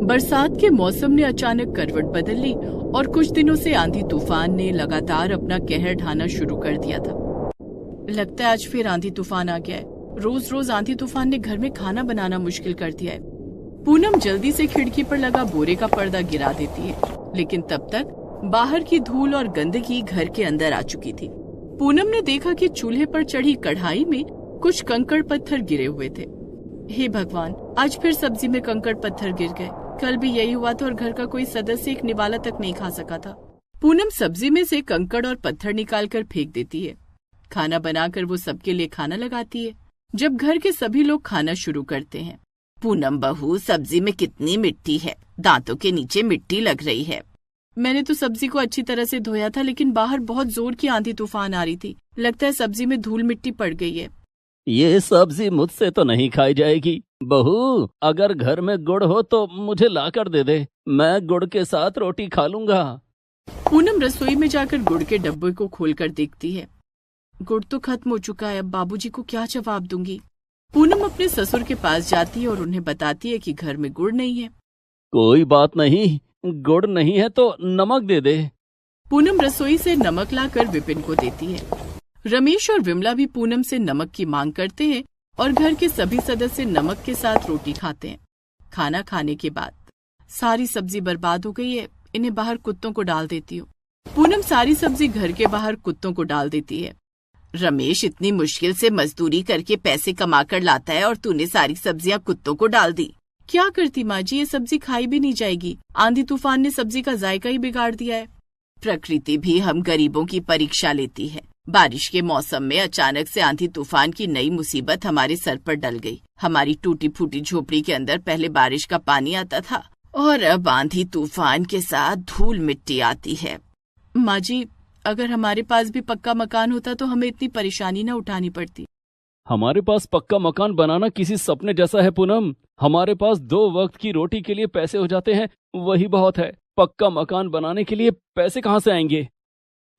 बरसात के मौसम ने अचानक करवट बदल ली और कुछ दिनों से आंधी तूफान ने लगातार अपना कहर ढाना शुरू कर दिया था। लगता है आज फिर आंधी तूफान आ गया है। रोज रोज आंधी तूफान ने घर में खाना बनाना मुश्किल कर दिया है। पूनम जल्दी से खिड़की पर लगा बोरे का पर्दा गिरा देती है, लेकिन तब तक बाहर की धूल और गंदगी घर के अंदर आ चुकी थी। पूनम ने देखा कि चूल्हे पर चढ़ी कढ़ाई में कुछ कंकड़ पत्थर गिरे हुए थे। हे भगवान, आज फिर सब्जी में कंकड़ पत्थर गिर गए। कल भी यही हुआ था और घर का कोई सदस्य एक निवाला तक नहीं खा सका था। पूनम सब्जी में से कंकड़ और पत्थर निकालकर फेंक देती है। खाना बनाकर वो सबके लिए खाना लगाती है। जब घर के सभी लोग खाना शुरू करते हैं, पूनम बहू, सब्जी में कितनी मिट्टी है, दांतों के नीचे मिट्टी लग रही है। मैंने तो सब्जी को अच्छी तरह से धोया था, लेकिन बाहर बहुत जोर की आंधी तूफान आ रही थी। लगता है सब्जी में धूल मिट्टी पड़ गई है। ये सब्जी मुझसे तो नहीं खाई जाएगी। बहू, अगर घर में गुड़ हो तो मुझे ला कर दे दे, मैं गुड़ के साथ रोटी खा लूंगा। पूनम रसोई में जाकर गुड़ के डब्बे को खोलकर देखती है। गुड़ तो खत्म हो चुका है। अब बाबूजी को क्या जवाब दूंगी। पूनम अपने ससुर के पास जाती है और उन्हें बताती है कि घर में गुड़ नहीं है। कोई बात नहीं, गुड़ नहीं है तो नमक दे दे। पूनम रसोई से नमक लाकर विपिन को देती है। रमेश और विमला भी पूनम से नमक की मांग करते हैं और घर के सभी सदस्य नमक के साथ रोटी खाते हैं। खाना खाने के बाद सारी सब्जी बर्बाद हो गई है, इन्हें बाहर कुत्तों को डाल देती हूँ। पूनम सारी सब्जी घर के बाहर कुत्तों को डाल देती है। रमेश इतनी मुश्किल से मजदूरी करके पैसे कमा कर लाता है और तूने सारी सब्जियां कुत्तों को डाल दी। क्या करती माँ जी, ये सब्जी खाई भी नहीं जाएगी। आंधी तूफान ने सब्जी का जायका ही बिगाड़ दिया है। प्रकृति भी हम गरीबों की परीक्षा लेती है। बारिश के मौसम में अचानक से आंधी तूफान की नई मुसीबत हमारे सर पर डल गई। हमारी टूटी फूटी झोपड़ी के अंदर पहले बारिश का पानी आता था और अब आंधी तूफान के साथ धूल मिट्टी आती है। माँ जी, अगर हमारे पास भी पक्का मकान होता तो हमें इतनी परेशानी न उठानी पड़ती। हमारे पास पक्का मकान बनाना किसी सपने जैसा है पूनम। हमारे पास 2 वक्त की रोटी के लिए पैसे हो जाते हैं, वही बहुत है। पक्का मकान बनाने के लिए पैसे कहाँ से आएंगे।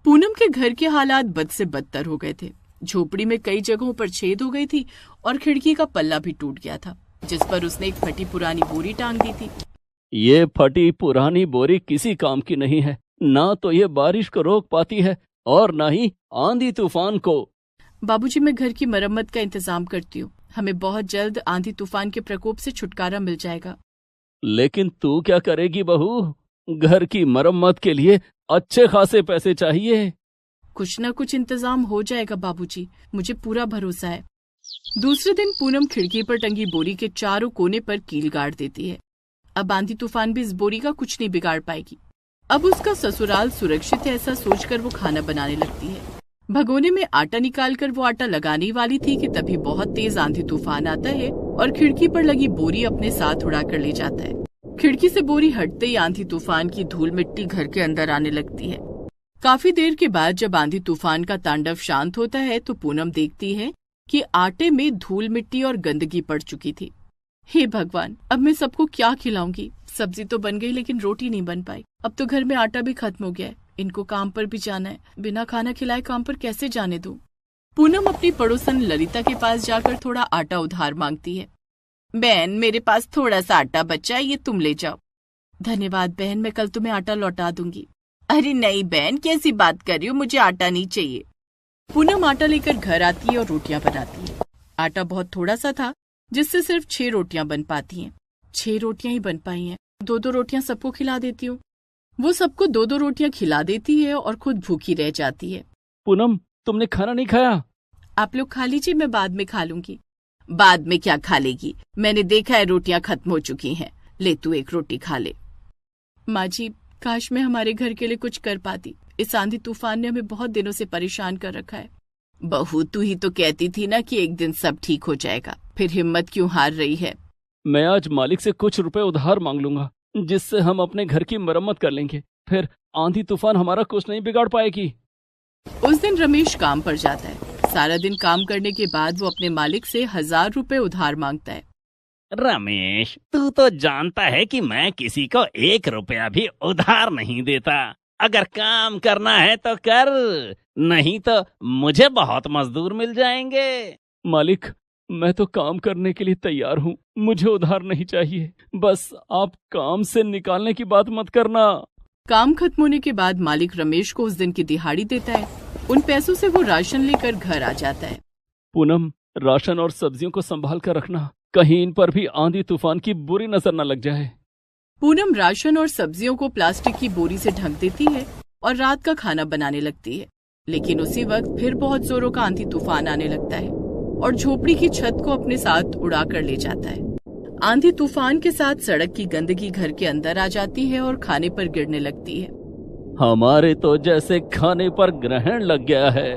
पूनम के घर के हालात बद से बदतर हो गए थे। झोपड़ी में कई जगहों पर छेद हो गई थी और खिड़की का पल्ला भी टूट गया था, जिस पर उसने एक फटी पुरानी बोरी टांग दी थी। ये फटी पुरानी बोरी किसी काम की नहीं है। ना तो ये बारिश को रोक पाती है और ना ही आंधी तूफान को। बाबूजी, मैं घर की मरम्मत का इंतजाम करती हूँ। हमें बहुत जल्द आंधी तूफान के प्रकोप से छुटकारा मिल जाएगा। लेकिन तू क्या करेगी बहू? घर की मरम्मत के लिए अच्छे खासे पैसे चाहिए। कुछ न कुछ इंतजाम हो जाएगा बाबूजी, मुझे पूरा भरोसा है। दूसरे दिन पूनम खिड़की पर टंगी बोरी के चारों कोने पर कील गाड़ देती है। अब आंधी तूफान भी इस बोरी का कुछ नहीं बिगाड़ पाएगी। अब उसका ससुराल सुरक्षित है, ऐसा सोचकर वो खाना बनाने लगती है। भगोने में आटा निकालकर वो आटा लगाने वाली थी कि तभी बहुत तेज आंधी तूफान आता है और खिड़की पर लगी बोरी अपने साथ उड़ा कर ले जाता है। खिड़की से बोरी हटते ही आंधी तूफान की धूल मिट्टी घर के अंदर आने लगती है। काफी देर के बाद जब आंधी तूफान का तांडव शांत होता है तो पूनम देखती है कि आटे में धूल मिट्टी और गंदगी पड़ चुकी थी। हे भगवान, अब मैं सबको क्या खिलाऊंगी। सब्जी तो बन गई लेकिन रोटी नहीं बन पाई। अब तो घर में आटा भी खत्म हो गया है। इनको काम पर भी जाना है, बिना खाना खिलाए काम पर कैसे जाने दूं? पूनम अपनी पड़ोसन ललिता के पास जाकर थोड़ा आटा उधार मांगती है। बहन, मेरे पास थोड़ा सा आटा बचा है, ये तुम ले जाओ। धन्यवाद बहन, मैं कल तुम्हें आटा लौटा दूंगी। अरे नहीं बहन, कैसी बात कर रही हो, मुझे आटा नहीं चाहिए। पूनम आटा लेकर घर आती है और रोटियां बनाती है। आटा बहुत थोड़ा सा था, जिससे सिर्फ 6 रोटियां बन पाती हैं। 6 रोटियां ही बन पाई हैं। 2-2 रोटियां सबको खिला देती हूँ। वो सबको 2-2 रोटियां खिला देती है और खुद भूखी रह जाती है। पूनम, तुमने खाना नहीं खाया? आप लोग खा लीजिए, मैं बाद में खा लूंगी। बाद में क्या खा लेगी? मैंने देखा है रोटियां खत्म हो चुकी हैं। ले तू एक रोटी खा ले। माँ जी, काश मैं हमारे घर के लिए कुछ कर पाती। इस आंधी तूफान ने हमें बहुत दिनों से परेशान कर रखा है। बहू, तू ही तो कहती थी ना कि एक दिन सब ठीक हो जाएगा, फिर हिम्मत क्यों हार रही है? मैं आज मालिक से कुछ रुपए उधार मांग लूंगा, जिससे हम अपने घर की मरम्मत कर लेंगे। फिर आंधी तूफान हमारा कुछ नहीं बिगाड़ पाएगी। उस दिन रमेश काम पर जाता है। सारा दिन काम करने के बाद वो अपने मालिक से 1000 रुपए उधार मांगता है। रमेश, तू तो जानता है कि मैं किसी को 1 रुपया भी उधार नहीं देता। अगर काम करना है तो कर, नहीं तो मुझे बहुत मजदूर मिल जाएंगे। मालिक, मैं तो काम करने के लिए तैयार हूँ, मुझे उधार नहीं चाहिए। बस आप काम से निकालने की बात मत करना। काम खत्म होने के बाद मालिक रमेश को उस दिन की दिहाड़ी देता है। उन पैसों से वो राशन लेकर घर आ जाता है। पूनम, राशन और सब्जियों को संभाल कर रखना, कहीं इन पर भी आंधी तूफान की बुरी नजर न लग जाए। पूनम राशन और सब्जियों को प्लास्टिक की बोरी से ढक देती है और रात का खाना बनाने लगती है। लेकिन उसी वक्त फिर बहुत जोरों का आंधी तूफान आने लगता है और झोपड़ी की छत को अपने साथ उड़ा कर ले जाता है। आंधी तूफान के साथ सड़क की गंदगी घर के अंदर आ जाती है और खाने पर गिरने लगती है। हमारे तो जैसे खाने पर ग्रहण लग गया है।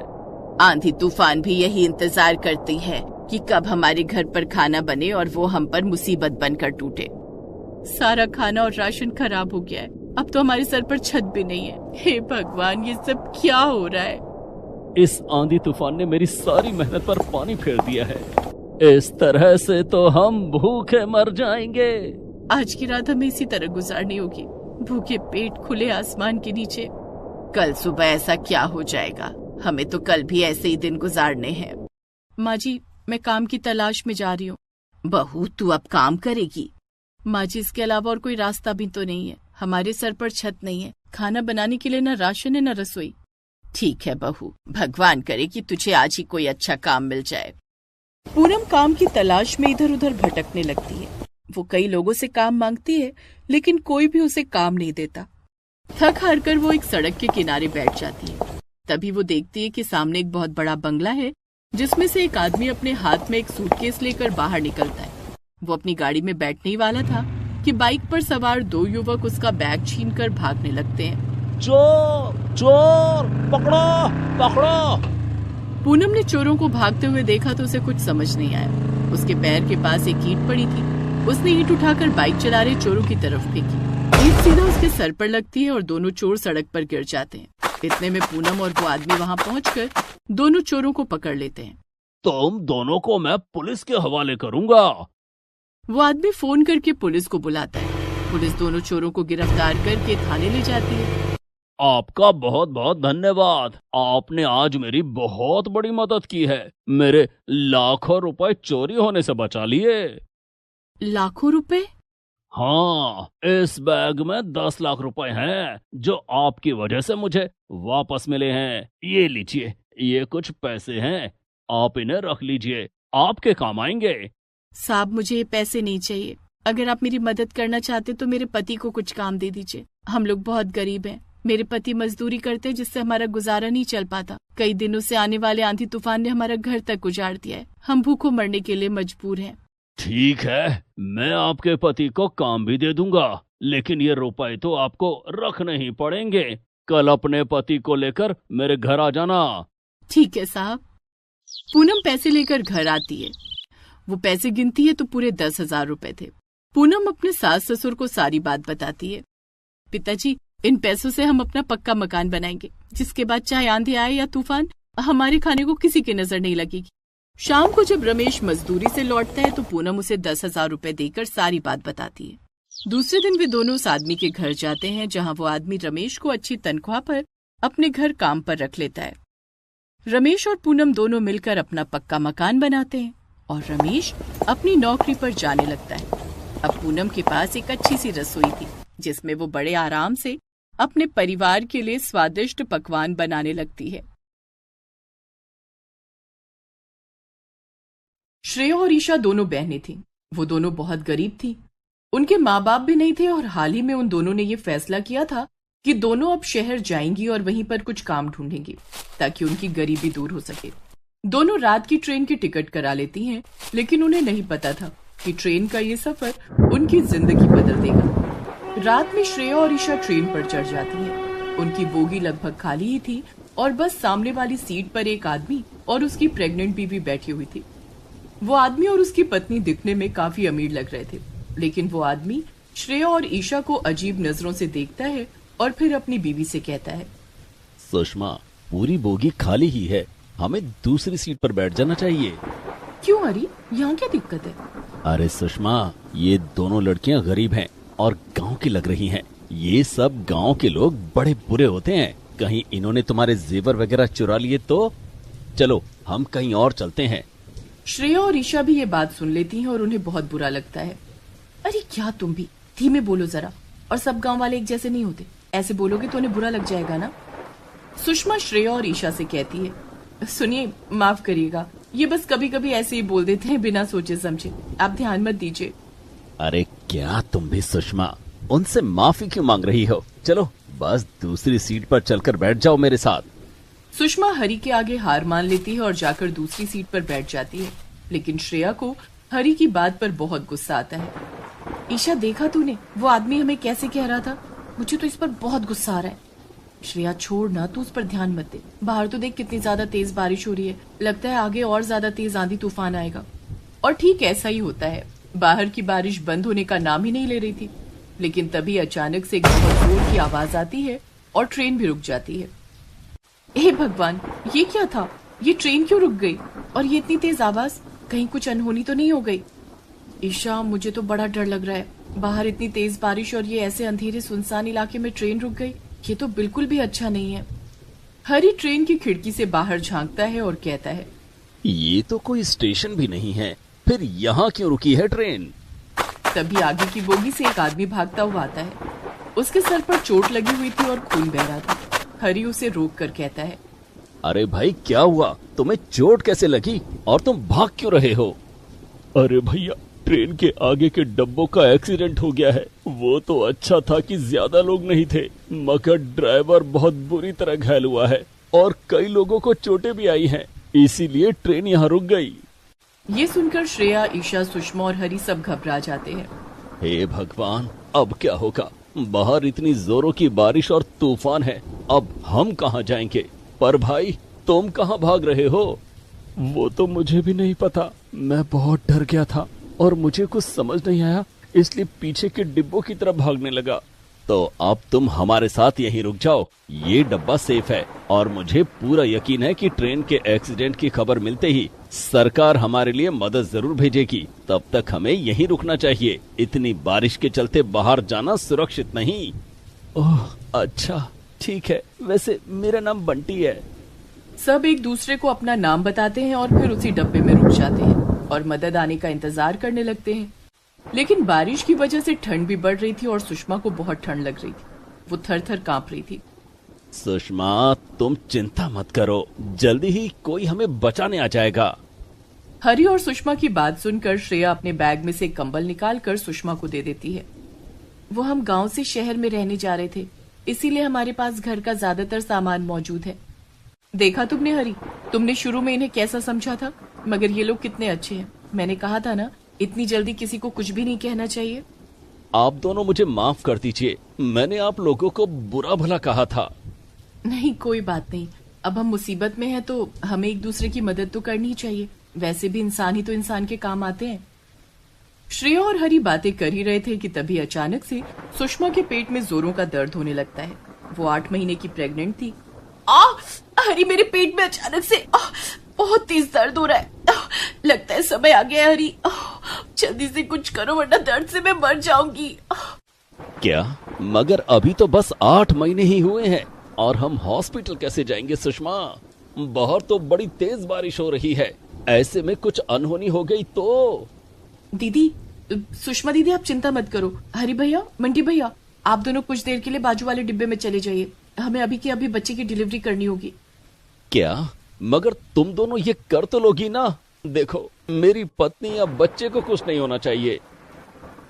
आंधी तूफान भी यही इंतजार करती है कि कब हमारे घर पर खाना बने और वो हम पर मुसीबत बनकर टूटे। सारा खाना और राशन खराब हो गया है। अब तो हमारे सर पर छत भी नहीं है। हे भगवान, ये सब क्या हो रहा है? इस आंधी तूफान ने मेरी सारी मेहनत पर पानी फेर दिया है। इस तरह से तो हम भूखे मर जाएंगे। आज की रात हमें इसी तरह गुजारनी होगी, भूखे पेट खुले आसमान के नीचे। कल सुबह ऐसा क्या हो जाएगा? हमें तो कल भी ऐसे ही दिन गुजारने हैं। माँ जी, मैं काम की तलाश में जा रही हूँ। बहू, तू अब काम करेगी? माँ जी, इसके अलावा और कोई रास्ता भी तो नहीं है। हमारे सर पर छत नहीं है, खाना बनाने के लिए न राशन है न रसोई। ठीक है बहू, भगवान करे कि तुझे आज ही कोई अच्छा काम मिल जाए। पूनम काम की तलाश में इधर उधर भटकने लगती है। वो कई लोगों से काम मांगती है, लेकिन कोई भी उसे काम नहीं देता। थक हार कर वो एक सड़क के किनारे बैठ जाती है। तभी वो देखती है कि सामने एक बहुत बड़ा बंगला है, जिसमें से एक आदमी अपने हाथ में एक सूटकेस लेकर बाहर निकलता है। वो अपनी गाड़ी में बैठने ही वाला था कि बाइक पर सवार दो युवक उसका बैग छीनकर भागने लगते हैं। चोर, चोर, पकड़ो, पकड़ो। पूनम ने चोरों को भागते हुए देखा तो उसे कुछ समझ नहीं आया। उसके पैर के पास एक ईंट पड़ी थी। उसने ईंट उठाकर बाइक चला रहे चोरों की तरफ फेंकी। ईंट सीधा उसके सर पर लगती है और दोनों चोर सड़क पर गिर जाते हैं। इतने में पूनम और वो आदमी वहाँ पहुंचकर दोनों चोरों को पकड़ लेते हैं। तुम दोनों को मैं पुलिस के हवाले करूंगा। वो आदमी फोन करके पुलिस को बुलाता है। पुलिस दोनों चोरों को गिरफ्तार करके थाने ले जाती है। आपका बहुत बहुत धन्यवाद। आपने आज मेरी बहुत बड़ी मदद की है। मेरे लाखों रुपए चोरी होने से बचा लिए। लाखों रुपए? हाँ, इस बैग में 10 लाख रुपए हैं, जो आपकी वजह से मुझे वापस मिले हैं। ये लीजिए, ये कुछ पैसे हैं, आप इन्हें रख लीजिए, आपके काम आएंगे। साहब, मुझे ये पैसे नहीं चाहिए। अगर आप मेरी मदद करना चाहते तो मेरे पति को कुछ काम दे दीजिए। हम लोग बहुत गरीब हैं। मेरे पति मजदूरी करते, जिससे हमारा गुजारा नहीं चल पाता। कई दिनों से आने वाले आंधी तूफान ने हमारा घर तक उजाड़ दिया है। हम भूखों मरने के लिए मजबूर हैं। ठीक है, मैं आपके पति को काम भी दे दूंगा, लेकिन ये रुपए तो आपको रखने ही पड़ेंगे। कल अपने पति को लेकर मेरे घर आ जाना। ठीक है साहब। पूनम पैसे लेकर घर आती है। वो पैसे गिनती है तो पूरे 10,000 रुपए थे। पूनम अपने सास ससुर को सारी बात बताती है। पिताजी, इन पैसों से हम अपना पक्का मकान बनाएंगे, जिसके बाद चाहे आंधी आए या तूफान, हमारे खाने को किसी की नजर नहीं लगेगी। शाम को जब रमेश मजदूरी से लौटता है तो पूनम उसे 10,000 रुपए देकर सारी बात बताती है। दूसरे दिन वे दोनों उस आदमी के घर जाते हैं, जहां वो आदमी रमेश को अच्छी तनख्वाह पर अपने घर काम पर रख लेता है। रमेश और पूनम दोनों मिलकर अपना पक्का मकान बनाते हैं और रमेश अपनी नौकरी पर जाने लगता है। अब पूनम के पास एक अच्छी सी रसोई थी, जिसमें वो बड़े आराम से अपने परिवार के लिए स्वादिष्ट पकवान बनाने लगती है। श्रेया और ईशा दोनों बहनें थीं। वो दोनों बहुत गरीब थीं। उनके माँ बाप भी नहीं थे और हाल ही में उन दोनों ने ये फैसला किया था कि दोनों अब शहर जाएंगी और वहीं पर कुछ काम ढूंढेंगी, ताकि उनकी गरीबी दूर हो सके। दोनों रात की ट्रेन की टिकट करा लेती हैं, लेकिन उन्हें नहीं पता था कि ट्रेन का ये सफर उनकी जिंदगी बदल देगा। रात में श्रेया और ईशा ट्रेन पर चढ़ जाती हैं। उनकी बोगी लगभग खाली ही थी और बस सामने वाली सीट पर एक आदमी और उसकी प्रेग्नेंट बीवी बैठी हुई थी। वो आदमी और उसकी पत्नी दिखने में काफी अमीर लग रहे थे, लेकिन वो आदमी श्रेया और ईशा को अजीब नजरों से देखता है और फिर अपनी बीवी से कहता है, सुषमा, पूरी बोगी खाली ही है, हमें दूसरी सीट पर बैठ जाना चाहिए। क्यों हरी, यहाँ क्या दिक्कत है? अरे सुषमा, ये दोनों लड़कियां गरीब हैं और गांव की लग रही हैं। ये सब गांव के लोग बड़े बुरे होते हैं। कहीं इन्होंने तुम्हारे जेवर वगैरह चुरा लिए तो? चलो हम कहीं और चलते हैं। श्रेया और ईशा भी ये बात सुन लेती हैं और उन्हें बहुत बुरा लगता है। अरे क्या तुम भी धीमे बोलो जरा, और सब गांव वाले एक जैसे नहीं होते, ऐसे बोलोगे तो उन्हें बुरा लग जाएगा ना। सुषमा श्रेया और ईशा से कहती है, सुनिए माफ करिएगा, ये बस कभी कभी ऐसे ही बोल देते हैं बिना सोचे समझे, आप ध्यान मत दीजिए। अरे क्या तुम भी सुषमा, उनसे माफी क्यों मांग रही हो? चलो बस दूसरी सीट पर चलकर बैठ जाओ मेरे साथ। सुषमा हरि के आगे हार मान लेती है और जाकर दूसरी सीट पर बैठ जाती है, लेकिन श्रेया को हरि की बात पर बहुत गुस्सा आता है। ईशा देखा तूने, वो आदमी हमें कैसे कह रहा था, मुझे तो इस पर बहुत गुस्सा आ रहा है। श्रेया छोड़ ना, तू उस पर ध्यान मत दे, बाहर तो देख कितनी ज्यादा तेज बारिश हो रही है, लगता है आगे और ज्यादा तेज आंधी तूफान आएगा। और ठीक ऐसा ही होता है, बाहर की बारिश बंद होने का नाम ही नहीं ले रही थी, लेकिन तभी अचानक से एक बहुत जोर की आवाज आती है और ट्रेन भी रुक जाती है। हे भगवान, ये क्या था? ये ट्रेन क्यों रुक गई? और ये इतनी तेज आवाज, कहीं कुछ अनहोनी तो नहीं हो गई? ईशा, मुझे तो बड़ा डर लग रहा है, बाहर इतनी तेज बारिश और ये ऐसे अंधेरे सुनसान इलाके में ट्रेन रुक गई, ये तो बिल्कुल भी अच्छा नहीं है। हरी ट्रेन की खिड़की से बाहर झांकता है और कहता है, ये तो कोई स्टेशन भी नहीं है, फिर यहाँ क्यों रुकी है ट्रेन? तभी आगे की बोगी से एक आदमी भागता हुआ आता है। उसके सर पर चोट लगी हुई थी और खून बह रहा था। हरी उसे रोक कर कहता है, अरे भाई क्या हुआ, तुम्हें चोट कैसे लगी और तुम भाग क्यों रहे हो? अरे भैया, ट्रेन के आगे के डब्बों का एक्सीडेंट हो गया है। वो तो अच्छा था कि ज्यादा लोग नहीं थे, मगर ड्राइवर बहुत बुरी तरह घायल हुआ है और कई लोगों को चोटें भी आई हैं, इसीलिए ट्रेन यहाँ रुक गई। ये सुनकर श्रेया, ईशा, सुषमा और हरी सब घबरा जाते हैं। हे भगवान, अब क्या होगा? बाहर इतनी जोरों की बारिश और तूफान है, अब हम कहाँ जाएंगे? पर भाई, तुम कहाँ भाग रहे हो? वो तो मुझे भी नहीं पता, मैं बहुत डर गया था और मुझे कुछ समझ नहीं आया, इसलिए पीछे के डिब्बों की तरफ भागने लगा। तो अब तुम हमारे साथ यहीं रुक जाओ, ये डब्बा सेफ है और मुझे पूरा यकीन है कि ट्रेन के एक्सीडेंट की खबर मिलते ही सरकार हमारे लिए मदद जरूर भेजेगी। तब तक हमें यहीं रुकना चाहिए, इतनी बारिश के चलते बाहर जाना सुरक्षित नहीं। ओह अच्छा, ठीक है, वैसे मेरा नाम बंटी है। सब एक दूसरे को अपना नाम बताते हैं और फिर उसी डब्बे में रुक जाते हैं और मदद आने का इंतजार करने लगते हैं। लेकिन बारिश की वजह से ठंड भी बढ़ रही थी और सुषमा को बहुत ठंड लग रही थी, वो थर थर कांप रही थी। सुषमा, तुम चिंता मत करो, जल्दी ही कोई हमें बचाने आ जाएगा। हरी और सुषमा की बात सुनकर श्रेया अपने बैग में से कंबल निकालकर सुषमा को दे देती है। वो हम गांव से शहर में रहने जा रहे थे, इसीलिए हमारे पास घर का ज्यादातर सामान मौजूद है। देखा तुमने हरी, तुमने शुरू में इन्हें कैसा समझा था, मगर ये लोग कितने अच्छे हैं। मैंने कहा था ना, इतनी जल्दी किसी को कुछ भी नहीं कहना चाहिए। आप दोनों मुझे माफ कर दीजिए, मैंने आप लोगों को बुरा भला कहा था। नहीं, कोई बात नहीं, अब हम मुसीबत में हैं तो हमें एक दूसरे की मदद तो करनी ही चाहिए, वैसे भी इंसान ही तो इंसान के काम आते हैं। श्रेया और हरी बातें कर ही रहे थे कि तभी अचानक से सुषमा के पेट में जोरों का दर्द होने लगता है। वो 8 महीने की प्रेग्नेंट थी। हरी, मेरे पेट में अचानक से बहुत तेज दर्द हो रहा है, लगता है समय आ गया है हरी, जल्दी से कुछ करो वरना दर्द से मैं मर जाऊंगी। क्या? मगर अभी तो बस 8 महीने ही हुए हैं और हम हॉस्पिटल कैसे जाएंगे सुषमा? बाहर तो बड़ी तेज बारिश हो रही है, ऐसे में कुछ अनहोनी हो गई तो? दीदी, सुषमा दीदी, आप चिंता मत करो। हरी भैया, मंटी भैया, आप दोनों कुछ देर के लिए बाजू वाले डिब्बे में चले जाइए, हमें अभी की अभी बच्चे की डिलीवरी करनी होगी। क्या? मगर तुम दोनों ये कर तो लोगी ना? देखो, मेरी पत्नी या बच्चे को कुछ नहीं होना चाहिए।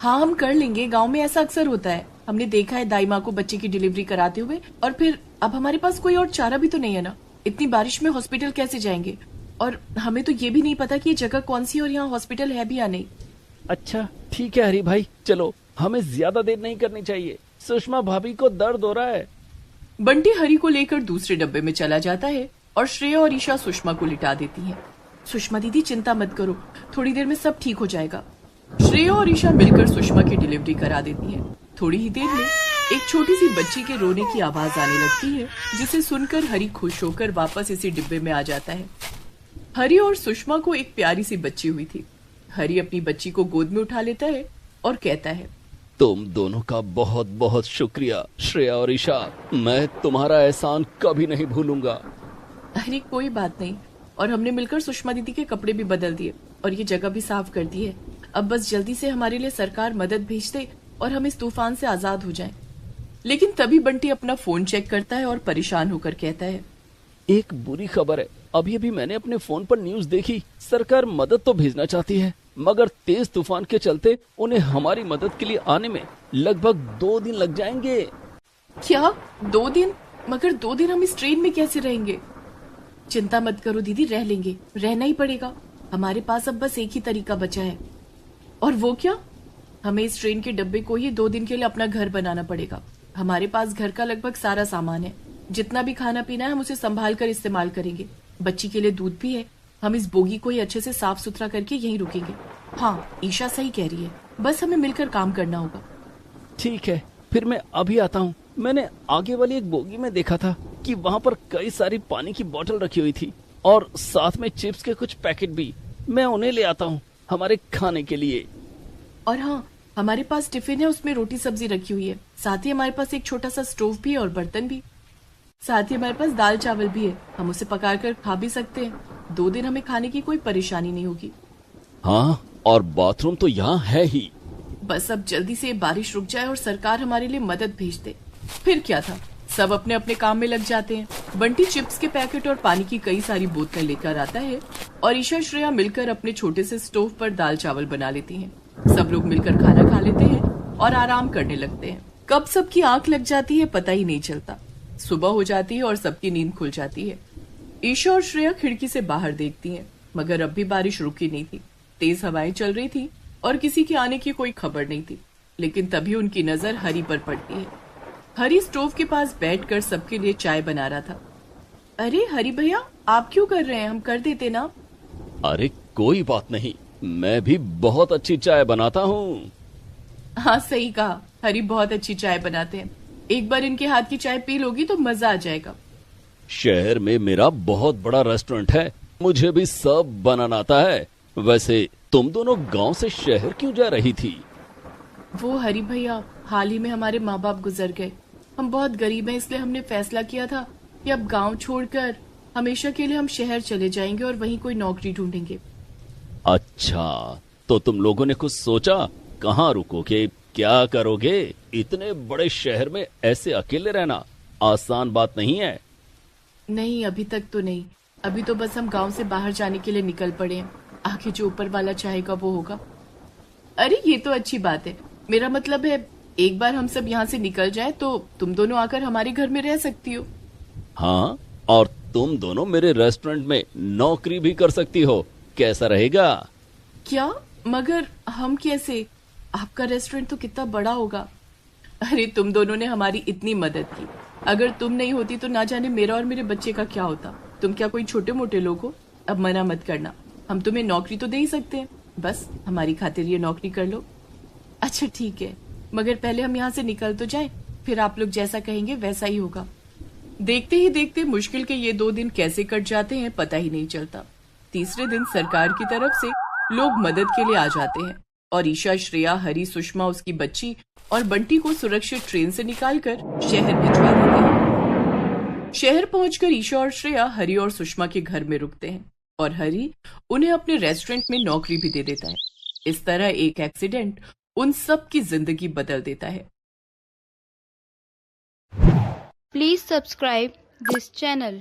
हाँ, हम कर लेंगे, गांव में ऐसा अक्सर होता है, हमने देखा है दाई माँ को बच्चे की डिलीवरी कराते हुए। और फिर अब हमारे पास कोई और चारा भी तो नहीं है ना, इतनी बारिश में हॉस्पिटल कैसे जाएंगे? और हमें तो ये भी नहीं पता कि ये जगह कौन सी और यहाँ हॉस्पिटल है भी या नहीं। अच्छा ठीक है हरी भाई, चलो, हमें ज्यादा देर नहीं करनी चाहिए, सुषमा भाभी को दर्द हो रहा है। बंटी हरी को लेकर दूसरे डब्बे में चला जाता है और श्रेया और ईशा सुषमा को लिटा देती हैं। सुषमा दीदी, चिंता मत करो, थोड़ी देर में सब ठीक हो जाएगा। श्रेया और ईशा मिलकर सुषमा की डिलीवरी करा देती हैं। थोड़ी ही देर में एक छोटी सी बच्ची के रोने की आवाज आने लगती है, जिसे सुनकर हरी खुश होकर वापस इसी डिब्बे में आ जाता है। हरी और सुषमा को एक प्यारी सी बच्ची हुई थी। हरी अपनी बच्ची को गोद में उठा लेता है और कहता है, तुम दोनों का बहुत बहुत शुक्रिया श्रेया और ईशा, मैं तुम्हारा एहसान कभी नहीं भूलूंगा। अरे कोई बात नहीं, और हमने मिलकर सुषमा दीदी के कपड़े भी बदल दिए, और ये जगह भी साफ कर दी है। अब बस जल्दी से हमारे लिए सरकार मदद भेज दे और हम इस तूफान से आजाद हो जाएं। लेकिन तभी बंटी अपना फोन चेक करता है और परेशान होकर कहता है, एक बुरी खबर है। अभी अभी मैंने अपने फोन पर न्यूज देखी। सरकार मदद तो भेजना चाहती है, मगर तेज तूफान के चलते उन्हें हमारी मदद के लिए आने में लगभग 2 दिन लग जाएंगे। क्या 2 दिन? मगर 2 दिन हम इस ट्रेन में कैसे रहेंगे? चिंता मत करो दीदी, रह लेंगे, रहना ही पड़ेगा। हमारे पास अब बस एक ही तरीका बचा है। और वो क्या? हमें इस ट्रेन के डब्बे को ही 2 दिन के लिए अपना घर बनाना पड़ेगा। हमारे पास घर का लगभग सारा सामान है। जितना भी खाना पीना है हम उसे संभाल कर इस्तेमाल करेंगे। बच्ची के लिए दूध भी है। हम इस बोगी को ही अच्छे से साफ सुथरा करके यहीं रुकेंगे। हाँ, ईशा सही कह रही है, बस हमें मिलकर काम करना होगा। ठीक है, फिर मैं अभी आता हूँ। मैंने आगे वाली एक बोगी में देखा था कि वहाँ पर कई सारी पानी की बोतल रखी हुई थी और साथ में चिप्स के कुछ पैकेट भी। मैं उन्हें ले आता हूँ हमारे खाने के लिए। और हाँ, हमारे पास टिफिन है, उसमें रोटी सब्जी रखी हुई है। साथ ही हमारे पास एक छोटा सा स्टोव भी है और बर्तन भी। साथ ही हमारे पास दाल चावल भी है, हम उसे पका कर खा भी सकते हैं। 2 दिन हमें खाने की कोई परेशानी नहीं होगी। हाँ, और बाथरूम तो यहाँ है ही। बस अब जल्दी से बारिश रुक जाए और सरकार हमारे लिए मदद भेज दे। फिर क्या था, सब अपने अपने काम में लग जाते हैं। बंटी चिप्स के पैकेट और पानी की कई सारी बोतलें लेकर आता है और ईशा श्रेया मिलकर अपने छोटे से स्टोव पर दाल चावल बना लेती हैं। सब लोग मिलकर खाना खा लेते हैं और आराम करने लगते हैं। कब सबकी आंख लग जाती है पता ही नहीं चलता। सुबह हो जाती है और सबकी नींद खुल जाती है। ईशा और श्रेया खिड़की से बाहर देखती हैं, मगर अब भी बारिश रुकी नहीं थी। तेज हवाएं चल रही थी और किसी के आने की कोई खबर नहीं थी। लेकिन तभी उनकी नजर हरी पर पड़ती है। हरी स्टोव के पास बैठकर सबके लिए चाय बना रहा था। अरे हरी भैया, आप क्यों कर रहे हैं? हम कर देते ना। अरे कोई बात नहीं, मैं भी बहुत अच्छी चाय बनाता हूँ। हाँ सही कहा, हरी बहुत अच्छी चाय बनाते हैं। एक बार इनके हाथ की चाय पी लोगी तो मजा आ जाएगा। शहर में मेरा बहुत बड़ा रेस्टोरेंट है, मुझे भी सब बनाना आता है। वैसे तुम दोनों गांव से शहर क्यों जा रही थी? वो हरी भैया, हाल ही में हमारे माँ बाप गुजर गए। हम बहुत गरीब हैं, इसलिए हमने फैसला किया था कि अब गांव छोड़कर हमेशा के लिए हम शहर चले जाएंगे और वहीं कोई नौकरी ढूंढेंगे। अच्छा, तो तुम लोगों ने कुछ सोचा? कहाँ रुकोगे, क्या करोगे? इतने बड़े शहर में ऐसे अकेले रहना आसान बात नहीं है। नहीं, अभी तक तो नहीं। अभी तो बस हम गांव से बाहर जाने के लिए निकल पड़े हैं। आगे जो ऊपर वाला चाहेगा वो होगा। अरे ये तो अच्छी बात है। मेरा मतलब है, एक बार हम सब यहाँ से निकल जाए तो तुम दोनों आकर हमारे घर में रह सकती हो। हाँ, और तुम दोनों मेरे रेस्टोरेंट में नौकरी भी कर सकती हो। कैसा रहेगा? क्या? मगर हम कैसे? आपका रेस्टोरेंट तो कितना बड़ा होगा। अरे तुम दोनों ने हमारी इतनी मदद की, अगर तुम नहीं होती तो ना जाने मेरा और मेरे बच्चे का क्या होता। तुम क्या कोई छोटे मोटे लोग हो? अब मना मत करना, हम तुम्हें नौकरी तो दे ही सकते हैं। बस हमारी खातिर ये नौकरी कर लो। अच्छा ठीक है, मगर पहले हम यहाँ से निकल तो जाएं, फिर आप लोग जैसा कहेंगे वैसा ही होगा। देखते ही देखते मुश्किल के ये 2 दिन कैसे कट जाते हैं पता ही नहीं चलता। तीसरे दिन सरकार की तरफ से लोग मदद के लिए आ जाते हैं और ईशा, श्रेया, हरी, सुषमा, उसकी बच्ची और बंटी को सुरक्षित ट्रेन से निकालकर शहर भिजवा देते हैं। शहर पहुंचकर ईशा और श्रेया हरी और सुषमा के घर में रुकते हैं और हरी उन्हें अपने रेस्टोरेंट में नौकरी भी दे देता है। इस तरह एक एक्सीडेंट उन सब की जिंदगी बदल देता है। Please subscribe this channel.